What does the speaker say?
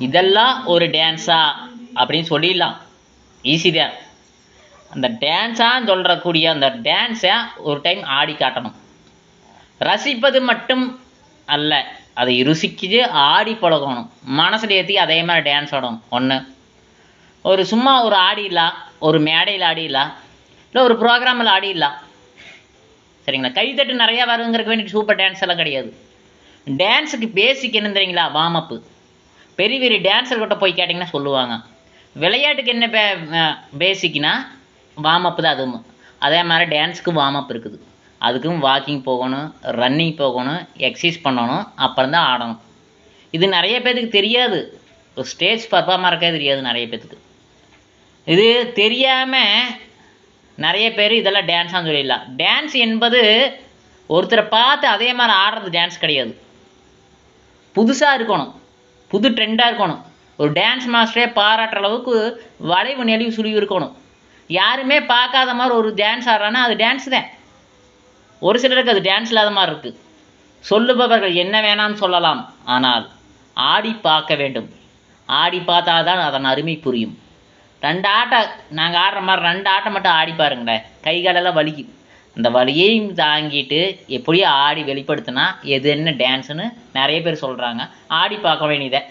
இதெல்லாம் ஒரு டான்ஸா அப்படின்னு சொல்லிடலாம். ஈஸி தான். அந்த டான்ஸான்னு சொல்கிறக்கூடிய அந்த டான்ஸை ஒரு டைம் ஆடி காட்டணும். ரசிப்பது மட்டும் அல்ல, அதை ருசிக்கிது ஆடி பழகணும். மனசில் ஏற்றி அதே மாதிரி டான்ஸ் ஆடணும். ஒன்று ஒரு சும்மா ஒரு ஆடிடலாம், ஒரு மேடையில் ஆடிடலாம், இல்லை ஒரு ப்ரோக்ராமில் ஆடிடலாம். சரிங்களா? கைத்தட்டு நிறையா வருங்கிறதுக்கு வேண்டிட்டு சூப்பர் டான்ஸ் எல்லாம் கிடையாது. டான்ஸுக்கு பேசிக் என்ன தெரியுங்களா? வார்மப்பு. பெரிய பெரிய டான்ஸர்கிட்ட போய் கேட்டிங்கன்னா சொல்லுவாங்க. விளையாட்டுக்கு என்ன பேசிக்னா வார்மப்பு தான். அதுவும் அதே மாதிரி டான்ஸுக்கு வார்மப் இருக்குது. அதுக்கும் வாக்கிங் போகணும், ரன்னிங் போகணும், எக்ஸசைஸ் பண்ணணும், அப்புறம் தான் ஆடணும். இது நிறைய பேத்துக்கு தெரியாது. ஒரு ஸ்டேஜ் பர்ஃபார்மருக்கே தெரியாது நிறைய பேத்துக்கு. இது தெரியாமல் நிறைய பேர் இதெல்லாம் டான்ஸான்னு சொல்லிடலாம். டான்ஸ் என்பது ஒருத்தரை பார்த்து அதே மாதிரி ஆடுறது டான்ஸ் கிடையாது. புதுசாக இருக்கணும், புது ட்ரெண்டாக இருக்கணும். ஒரு டான்ஸ் மாஸ்டரே பாராட்டுற அளவுக்கு வளைவு நெளிவு சுழிவு இருக்கணும். யாருமே பார்க்காத மாதிரி ஒரு டான்ஸ் ஆடுறான்னா அது டான்ஸ் தான். ஒரு சிலருக்கு அது டான்ஸ் இல்லாத மாதிரி இருக்குது. சொல்லுபவர்கள் என்ன வேணாம்னு சொல்லலாம், ஆனால் ஆடி பார்க்க வேண்டும். ஆடி பார்த்தா தான் அதன் அருமை புரியும். 2 ஆட்டம் நாங்கள் ஆடுற மாதிரி 2 ஆட்டம் மட்டும் ஆடி பாருங்களேன், கை காலெல்லாம் வலிக்கும். அந்த வலியையும் தாங்கிட்டு எப்படியோ ஆடி வெளிப்படுத்தினா எது என்ன டான்ஸுன்னு நிறைய பேர் சொல்கிறாங்க. ஆடி பார்க்க வேண்டியதை